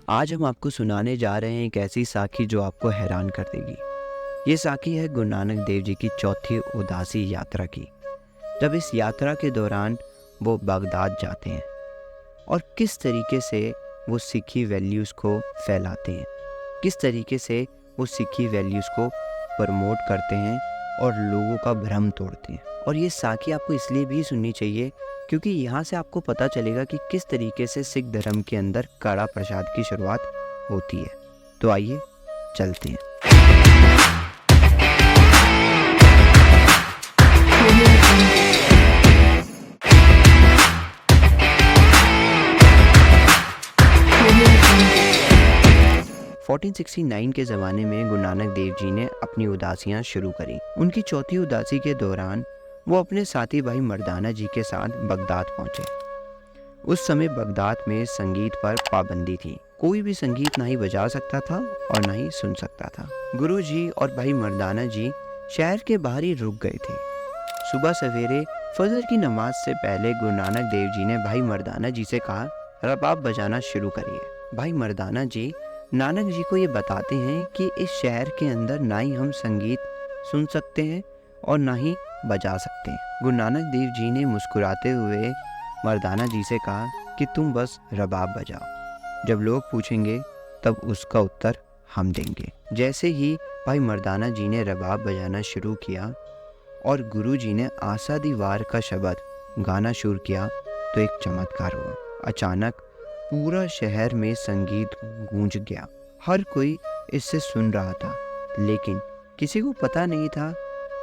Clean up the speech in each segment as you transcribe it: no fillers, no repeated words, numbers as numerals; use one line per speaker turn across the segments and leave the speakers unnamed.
आज हम आपको सुनाने जा रहे हैं एक ऐसी साखी जो आपको हैरान कर देगी। ये साखी है गुरु नानक देव जी की चौथी उदासी यात्रा की। जब इस यात्रा के दौरान वो बगदाद जाते हैं और किस तरीके से वो सिखी वैल्यूज़ को फैलाते हैं, किस तरीके से वो सिखी वैल्यूज़ को प्रमोट करते हैं और लोगों का भ्रम तोड़ते हैं। और ये साखी आपको इसलिए भी सुननी चाहिए क्योंकि यहाँ से आपको पता चलेगा कि किस तरीके से सिख धर्म के अंदर कड़ा प्रसाद की शुरुआत होती है। तो आइए चलते हैं। 1469 के ज़माने में गुरु नानक देव जी ने अपनी उदासियाँ शुरू करी। उनकी चौथी उदासी के दौरान वो अपने साथी भाई मर्दाना जी के साथ बगदाद पहुँचे। उस समय बगदाद में संगीत पर पाबंदी थी। कोई भी संगीत ना ही बजा सकता था और ना ही सुन सकता था। गुरु जी और भाई मर्दाना जी शहर के बाहर ही रुक गए थे। सुबह सवेरे फजर की नमाज से पहले गुरु नानक देव जी ने भाई मर्दाना जी से कहा, रबाब बजाना शुरू करिए। भाई मर्दाना जी नानक जी को ये बताते हैं कि इस शहर के अंदर ना ही हम संगीत सुन सकते हैं और ना ही बजा सकते हैं। गुरु नानक देव जी ने मुस्कुराते हुए मर्दाना जी से कहा कि तुम बस रबाब बजाओ, जब लोग पूछेंगे तब उसका उत्तर हम देंगे। जैसे ही भाई मर्दाना जी ने रबाब बजाना शुरू किया और गुरु जी ने आशा दीवार का शब्द गाना शुरू किया तो एक चमत्कार हुआ। अचानक पूरा शहर में संगीत गूंज गया। हर कोई इससे सुन रहा था, लेकिन किसी को पता नहीं था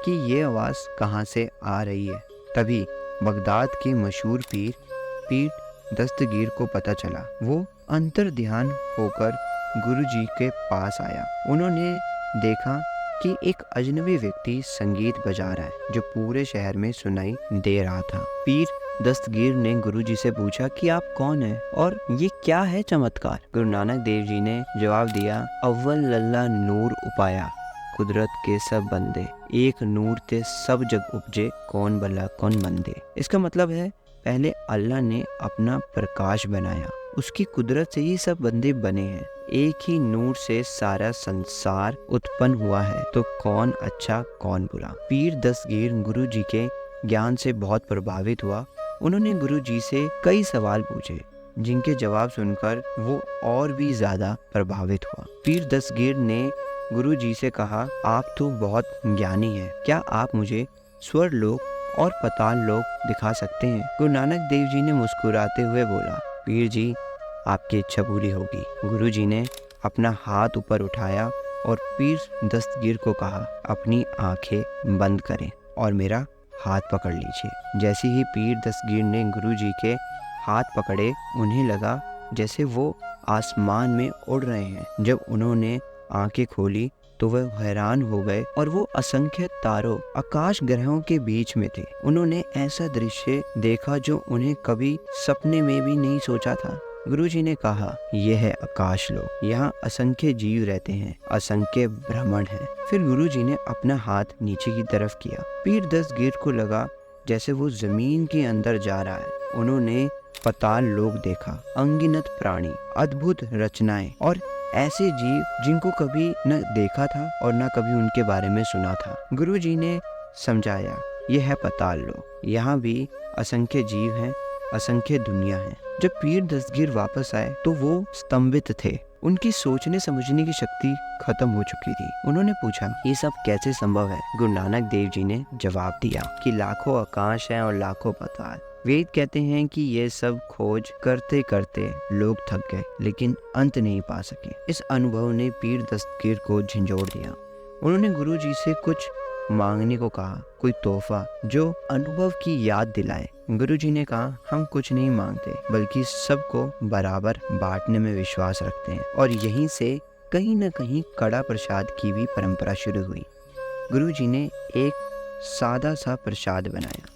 कि ये आवाज़ कहाँ से आ रही है। तभी बगदाद के मशहूर पीर दस्तगीर को पता चला। वो अंतर ध्यान होकर गुरु जी के पास आया। उन्होंने देखा कि एक अजनबी व्यक्ति संगीत बजा रहा है जो पूरे शहर में सुनाई दे रहा था। पीर दस्तगीर ने गुरु जी से पूछा कि आप कौन हैं और ये क्या है चमत्कार। गुरु नानक देव जी ने जवाब दिया, अव्वल लल्ला नूर उपाया, कुदरत के सब बंदे, एक नूर ते सब जग उपजे, कौन भला कौन मंदे। इसका मतलब है पहले अल्लाह ने अपना प्रकाश बनाया, उसकी कुदरत से ही सब बंदे बने हैं। एक ही नूर से सारा संसार उत्पन्न हुआ है, तो कौन अच्छा कौन बुरा। पीर दस्तगीर गुरु जी के ज्ञान से बहुत प्रभावित हुआ। उन्होंने गुरु जी से कई सवाल पूछे जिनके जवाब सुनकर वो और भी ज्यादा प्रभावित हुआ। पीर दस्तगीर ने गुरु जी से कहा, आप तो बहुत ज्ञानी हैं, क्या आप मुझे स्वर लोक और पाताल लोक दिखा सकते हैं। गुरु नानक देव जी ने मुस्कुराते हुए बोला, पीर जी आपकी इच्छा पूरी होगी। गुरु जी ने अपना हाथ ऊपर उठाया और पीर दस्तगीर को कहा, अपनी आंखें बंद करें और मेरा हाथ पकड़ लीजिए। जैसे ही पीर दस्तगीर ने गुरु जी के हाथ पकड़े, उन्हें लगा जैसे वो आसमान में उड़ रहे हैं। जब उन्होंने आंखें खोली तो वह हैरान हो गए और वो असंख्य तारों, आकाश ग्रहों के बीच में थे। उन्होंने ऐसा दृश्य देखा जो उन्हें कभी सपने में भी नहीं सोचा था। गुरु जी ने कहा, यह है आकाश लोक, यहाँ असंख्य जीव रहते हैं, असंख्य ब्रह्मांड हैं। फिर गुरु जी ने अपना हाथ नीचे की तरफ किया। पीर दस्तगीर को लगा जैसे वो जमीन के अंदर जा रहा है। उन्होंने पाताल लोक देखा, अनगिनत प्राणी, अद्भुत रचनाएं और ऐसे जीव जिनको कभी न देखा था और न कभी उनके बारे में सुना था। गुरु जी ने समझाया, यह है पाताल लोक, यहाँ भी असंख्य जीव हैं, असंख्य दुनिया है। जब पीर दस्तगीर वापस आए तो वो स्तंभित थे। उनकी सोचने समझने की शक्ति खत्म हो चुकी थी। उन्होंने पूछा, ये सब कैसे संभव है। गुरु नानक देव जी ने जवाब दिया कि लाखों आकाश हैं और लाखों पाताल। वेद कहते हैं कि ये सब खोज करते करते लोग थक गए, लेकिन अंत नहीं पा सके। इस अनुभव ने पीर दस्तगीर को झंझोड़ दिया। उन्होंने गुरु जी से कुछ मांगने को कहा, कोई तोहफा जो अनुभव की याद दिलाए। गुरु जी ने कहा, हम कुछ नहीं मांगते, बल्कि सबको बराबर बांटने में विश्वास रखते हैं। और यहीं से कहीं न कहीं कड़ा प्रसाद की भी परंपरा शुरू हुई। गुरु जी ने एक सादा सा प्रसाद बनाया,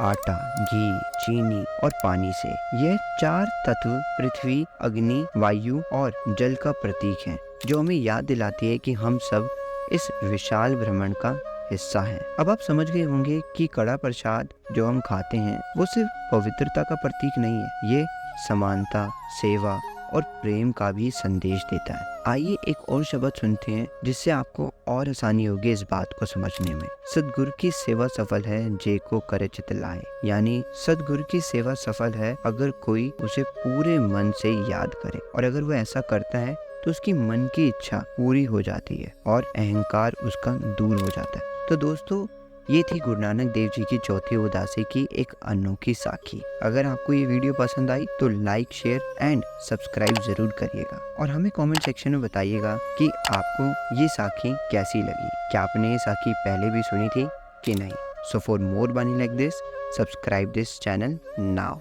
आटा, घी, चीनी और पानी से। यह चार तत्व पृथ्वी, अग्नि, वायु और जल का प्रतीक है, जो हमें याद दिलाती है कि हम सब इस विशाल ब्रह्मांड का हिस्सा है। अब आप समझ गए होंगे कि कड़ा प्रसाद जो हम खाते हैं वो सिर्फ पवित्रता का प्रतीक नहीं है, ये समानता, सेवा और प्रेम का भी संदेश देता है। आइए एक और शब्द सुनते हैं जिससे आपको और आसानी होगी इस बात को समझने में। सद्गुरु की सेवा सफल है जे को करे चित लाए, यानी सद्गुरु की सेवा सफल है अगर कोई उसे पूरे मन से याद करे, और अगर वो ऐसा करता है तो उसकी मन की इच्छा पूरी हो जाती है और अहंकार उसका दूर हो जाता है। तो दोस्तों, ये थी गुरु नानक देव जी की चौथी उदासी की एक अनोखी साखी। अगर आपको ये वीडियो पसंद आई तो लाइक, शेयर एंड सब्सक्राइब जरूर करिएगा, और हमें कमेंट सेक्शन में बताइएगा कि आपको ये साखी कैसी लगी। क्या आपने ये साखी पहले भी सुनी थी कि नहीं? सो फॉर मोर वानी like this, subscribe this channel now.